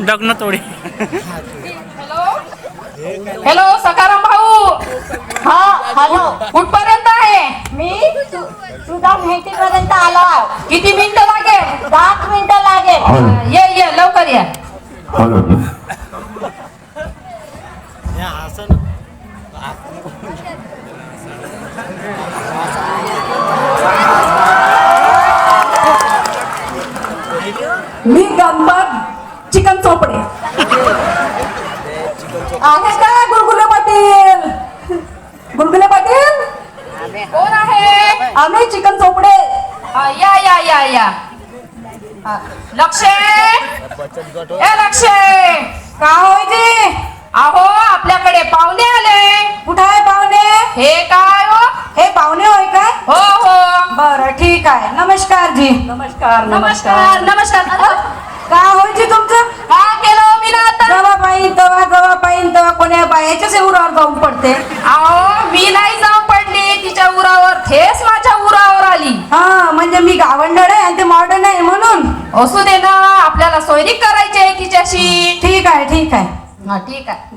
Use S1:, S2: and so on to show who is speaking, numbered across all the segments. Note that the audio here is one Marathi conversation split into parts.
S1: लग्न तोडे.
S2: हॅलो सकाराम भाऊ.
S3: हा हॅलो.
S2: कुठपर्यंत आहे?
S3: मी तुझा भेटीपर्यंत आलो.
S2: किती मिनिटं लागेल?
S3: 10 मिनिटं लागेल.
S2: ये ये लवकर या.
S4: मी गणपत चिकन चोपडे आहे का? गुलगुले पाटील. गुलगुले पाटील
S2: कोण आहे?
S4: आम्ही चिकन चोपडे.
S2: या या या या. लक्ष ए लक्ष.
S4: का होय जी?
S2: अहो आपल्याकडे पाहुणे आले.
S4: कुठं आहे पाहुणे?
S2: हे काय हो?
S4: हे पाहुणे होय काय?
S2: हो हो.
S4: बरं ठीक आहे. नमस्कार जी. नमस्कार
S2: नमस्कार नमस्कार.
S4: का होय जी तुमचं?
S2: का केलं मी ना आता?
S4: जवा पाहिन तेव्हा कोण्या बायाच्याच उरावर जाऊन पडते.
S2: अहो मी नाही जाऊन पडली तिच्या उरावर, थेस माझ्या उरावर आली.
S4: हा म्हणजे मी गावंडळ आहे आणि ते मॉडर्न आहे म्हणून.
S2: असू दे ना, आपल्याला सोयरीक करायची आहे तिच्याशी.
S4: ठीक आहे ठीक आहे.
S2: हा ठीक आहे.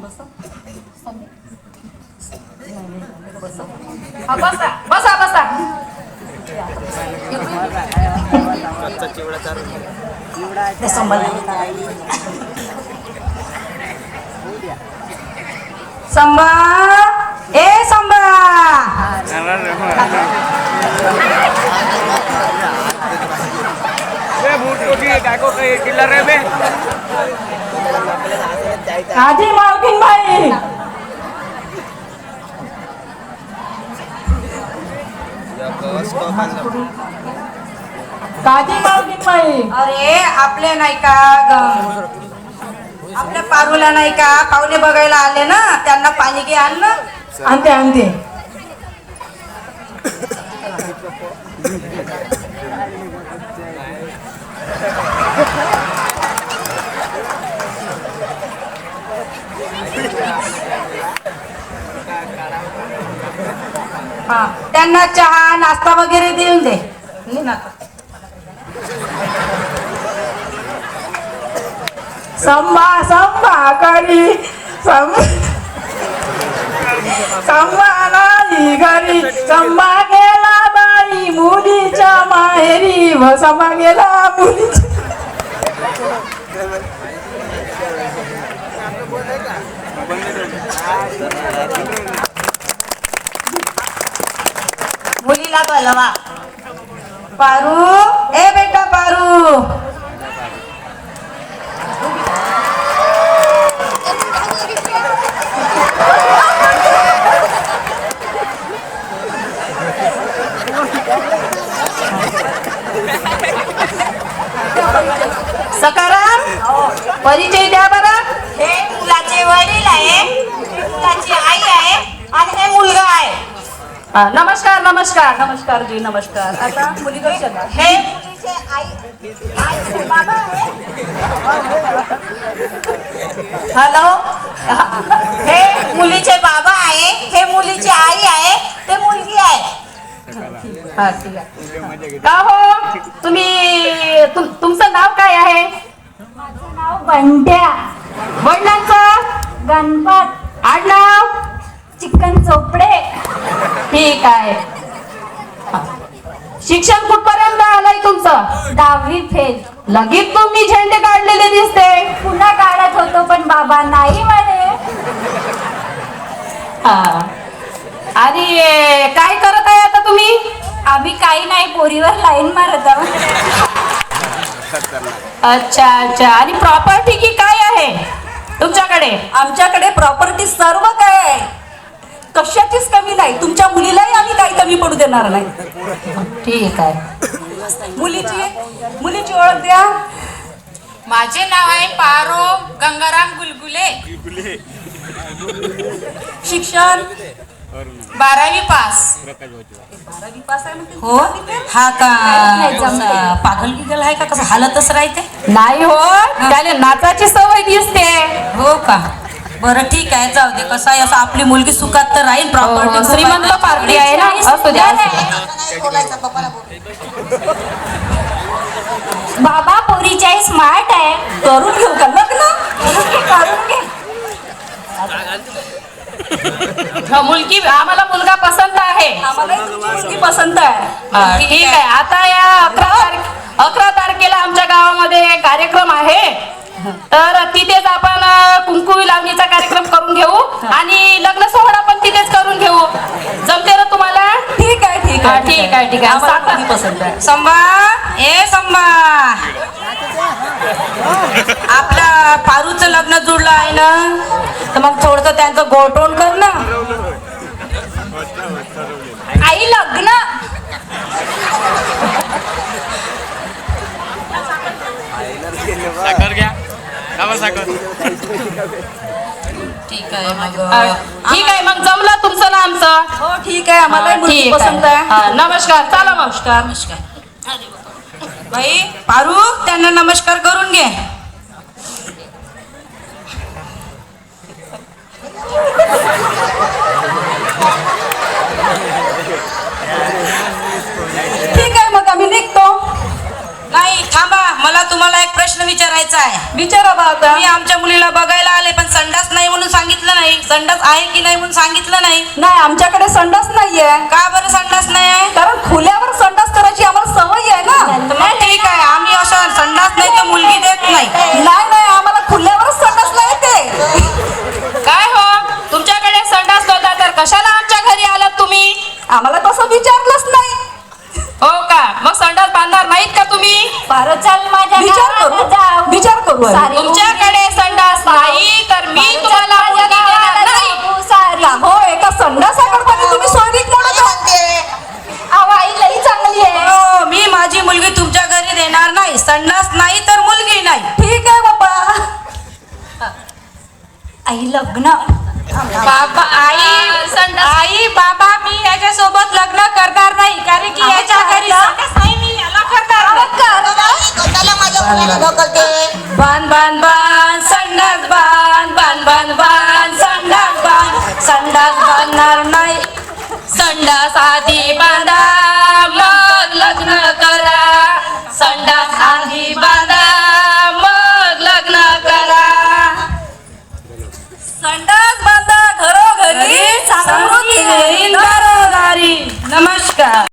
S2: हा, बसा बसा बसा.
S4: संबा ए संबा. आधी मालकीन बाई. काजी मालकीन बाई. अरे आपले नाही का आपल्या पारूला नाही का पाहुणे बघायला आले ना, त्यांना पाणी घे आण ना. आणते आणते. हा त्यांना चहा नाश्ता वगैरे देऊन दे. संभा संभा करी संभा नाही घरी. संभा गेला बाई मुलीच्या माहेरी व संभा गेला मुलीच्या. मुलीला बोलवा. पारू ए बेटा पारू.
S2: सकाराम परिचय द्या बरं.
S3: हे मुलाचे वडील आहे, मुलाची आई आहे आणि हे मुलगा आहे.
S2: नमस्कार नमस्कार नमस्कार जी नमस्कार. आता मुली कशी आहेत?
S3: हे मुलीचे आई बाबा आहे.
S2: हॅलो.
S3: हे मुलीचे बाबा आहे, हे मुलीची आई आहे, ते मुलगी आहे.
S2: हा ठीक आहे. का हो तुम्ही तुमचं नाव काय आहे?
S3: माझं नाव बंड्या.
S2: वडिलांचं
S3: गणपत.
S2: आडनाव?
S3: चिकन चोपडे.
S2: ठीक आहे. शिक्षण कुठपर्यंत आलंय तुमचं?
S3: 10वी फेल.
S2: लगेच तुम्ही झेंडे काढलेले दिसते.
S3: पुन्हा काढत होतो पण बाबा नाही म्हणे.
S2: हा. आणि काय करत आहे आता तुम्ही?
S3: आम्ही काही नाही, पोरीवर लाईन मारत आहोत.
S2: अच्छा अच्छा. आणि प्रॉपर्टी की काय आहे तुमच्याकडे?
S4: आमच्याकडे प्रॉपर्टी सर्व काय आहे, कशाचीच कमी नाही. तुमच्या मुलीलाही आम्ही काही कमी पडू देणार नाही.
S2: ठीक आहे.
S4: मुलीची ओळख द्या.
S5: माझे नाव आहे पारो गंगाराम गुलगुले.
S4: शिक्षण
S5: 12वी पास.
S4: 12वी पास आहे म्हणते.
S5: हो. हा का पागल गिगल आहे का? कसं हालतच राहते?
S2: नाही हो, त्याला नाचाची सवय दिसते.
S5: हो का? बरं ठीक आहे, जाऊ दे. कसं आहे, असं आपली मुलगी सुखात तर राहील. प्रॉपर्टी
S2: श्रीमंत पार्टी आहे ना. असू द्या.
S3: बाबा नवरीची आई स्मार्ट आहे.
S4: करून घेऊ का लग्न?
S3: करून घे.
S2: मुलगी आम्हाला मुलगा पसंत आहे.
S4: आम्हाला तुमची मुलगी पसंत आहे.
S2: ठीक आहे. आता या 11 तारखेला आमच्या गावामध्ये कार्यक्रम आहे, तर तिथेच आपण कुंकू लावणीचा कार्यक्रम करून घेऊ आणि लग्न सोहळा पण तिथेच करून घेऊ. जमते ना तुम्हाला?
S4: ठीक आहे ठीक
S2: हा,
S4: आहे
S2: ठीक आहे ठीक आहे.
S4: आम्हाला मुलगी पसंत आहे.
S5: संभा ए संभा, आपल्या पारूचं लग्न जुळलं आहे ना, तर मग थोडस त्यांचं गोटवून कर ना.
S3: आई लग्न.
S1: साखर घ्या, खावा साखर.
S5: ठीक आहे मग
S2: ठीक आहे. मग जमलं तुमचं ना आमचं?
S4: हो ठीक आहे आम्हाला मुलगी
S2: ठीक
S4: पसंत आहे.
S2: हा, नमस्कार. चला मग.
S5: नमस्कार. बाई पारू, त्यांना नमस्कार करून घे.
S4: ठीक आहे मग आम्ही निघतो.
S5: नाही थांबा, मला तुम्हाला एक प्रश्न विचारायचा आहे.
S4: विचारा बा आता.
S5: मी आमच्या मुलीला बघायला आले, पण संडास नाही म्हणून सांगितलं नाही. संडास आहे की नाही म्हणून सांगितलं नाही.
S4: नाही आमच्याकडे संडास नाहीये,
S5: का बरं संडास नाही आहे?
S4: कारण खुल्यावर संडास करायची आम्हाला सवय आहे ना.
S5: तर मग ठीक आहे, आम्ही असं संडास नाही तर मुलगी देत नाही.
S4: नाही नाही आम्हाला खुल्यावरच संडास नाही ते.
S2: काय हो, तुमच्याकडे संडास नव्हता तर कशाला आमच्या घरी आलात तुम्ही?
S4: आम्हाला तसं विचारलंच नाही.
S2: हो का? मग संडास बांधणार नाहीत का तुम्ही?
S3: बरं चल माझ्या
S4: विचार
S3: गावाला
S4: करू
S3: जाऊ.
S4: विचार करू आम्ही.
S3: सारी
S2: तुमच्याकडे संडास नाही तर मी तुम्हाला मुलगी देणार नाही.
S3: जाऊ, सारी.
S4: का हो एका संडासाकडे तुम्ही सोयरीक म्हणत
S3: अहो, आई लई चांगली आहे.
S5: हो, मी माझी मुलगी तुमच्या घरी देणार नाही. संडास नाही तर मुलगी नाही.
S4: ठीक आहे बाबा.
S3: आई लग्न.
S5: बाबा आई बाबा, मी याच्यासोबत लग्न करणार नाही, कारण की याच्या घरी संडास नाही. मी याला करणार नाही. बांध बांध बांध संडास बांध, बांध बांध बांध संडास बांध. संडास बांधणार नाही.
S2: संडास आधी बांधा मग लग्न करा. संडास आधी बांधा